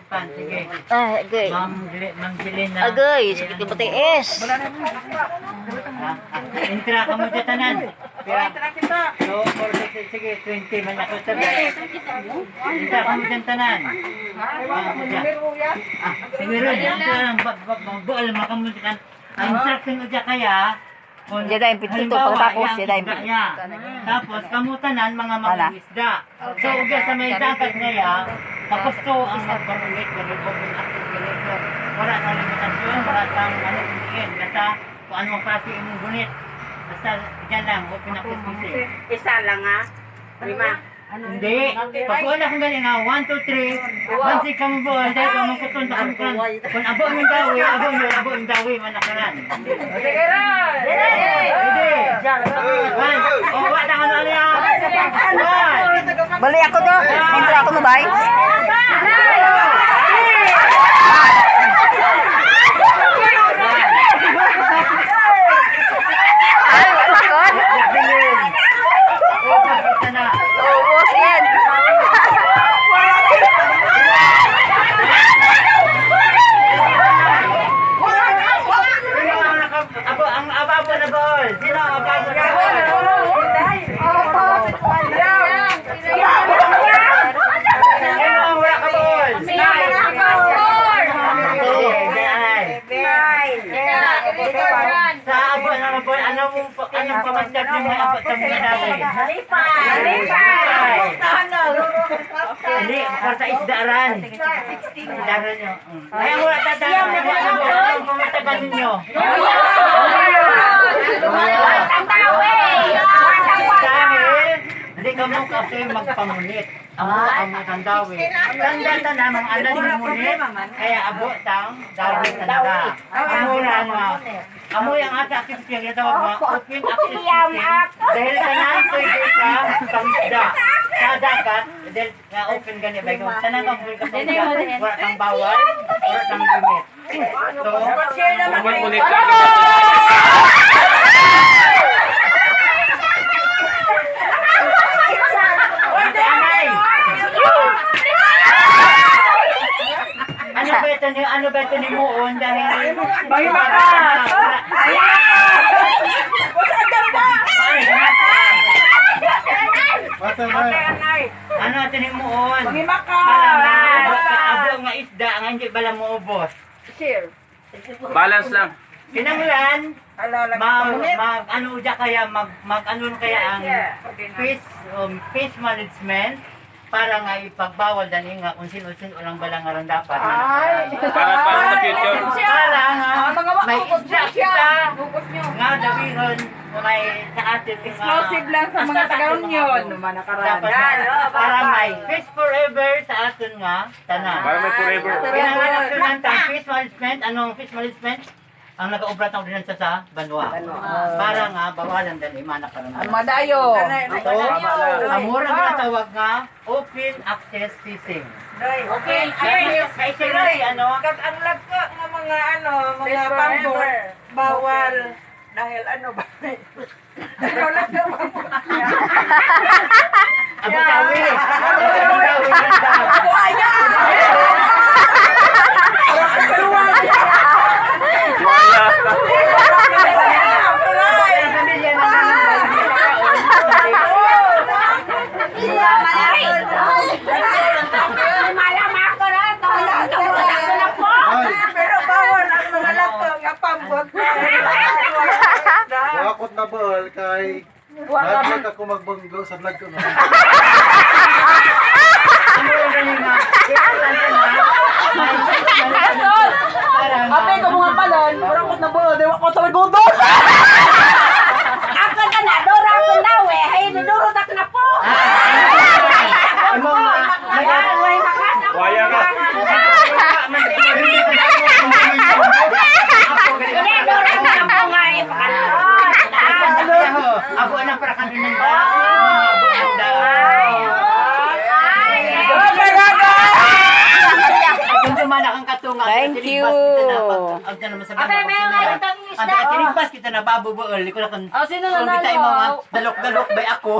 Pan, sige. Agay. Ma'am Jeline na. Agay, sige ka matiis. Intra ka mo dyan tanan. So, sige, 20 man ako sabi. Intra ka mo dyan tanan. Sige rin, bual makamuntikan. Ang instruction mo dyan kaya, Yan na yung pituto pagkatapos. Yan na yung tapos, kamutanan mga mangingisda. So, uga sa may dagat ngaya, tapos to ang magparulit, ganun, open access, ganito. Wala kang limitasyon, wala kang ano, hindi. Basta, kung anong klase imong gunit. Basta, dyan lang, open access fishing. Isa lang ha? 5. Hindi. Pag wala kang ganyan nga, 1, 2, 3, once ka mo buwan, dahil ka magkuton sa kampan. Kung abo ang dawi, abo ang dawi, manakaran. Sige rin! Hindi. O, wala ka na niya. Bali ako to. Intro ako mo, bay? Ay, wala ko. Ubus yan. Ang ababo na ball. Sino ang ababo na ball? Sino ang wala ka ball? Sa abo na ball, anong pamasyag yung mga abot sa mga dami? Hindi, para sa isdaran. Isdaran nyo. Ay, ang wala tatagan. Ang pamatagan ninyo. Dahil, hindi ka mo kasi magpangulit. Ang kandawi. Tanda na mga anak mo munit, kaya abot ang dawi talaga. Amura nga. Amoy ang ata akisipiyang yung tawag mga open akisipiyang. Dahil tanan pwede ka pangda. Sa dagat, dahil nga open gani ba yung tanan kang pwede ka pangda. Wala kang bawal, wala kang limit. So, Ulit ano ba ito ni Muon dahil Mahima ka! ano ito ni Muon? Mahima ka! Abo nga isda nga hindi bala mo ubos. balance lang. Kinanglan, ano dya kaya, ano kaya ang fish management para nga ipagbawal dani nga kung sino-sino lang balang nga dapat. Para sa future. Para nga may isda kita nga dawihon may sa atin Exclusive lang sa mga taga-Union. dapat para may fish forever sa atin nga tanan. Para may forever. Pinanganak ko ng fish management. Anong fish management? Ang nag-obrat ng ordinansa sa Banwa. Para nga bawalan dali manak ka naman. Madayo. So, ang murang natawag nga open access fishing. Okay. Kay Siroy, ano? Ang lagko ng mga pambor, bawal. Dahil ano ba? Ikaw lang daw ang Ang batawi. Ang batawi. Pero bawal ang mga lagko nga pambor. Wakot na bal kay naglag ako magbanggo sa vlog ko na. Ape ko mga palan, wakot na bawal, wakot sa lagodo. Ako na dora ko na we, hay duro tak na po. Waya ka. Ako anak para kanina ba? Thank you. Ang tanong sa mga ang tinigpas kita na babubuol. Ko na kung Oh, sino kita yung mga dalok-dalok bay ako.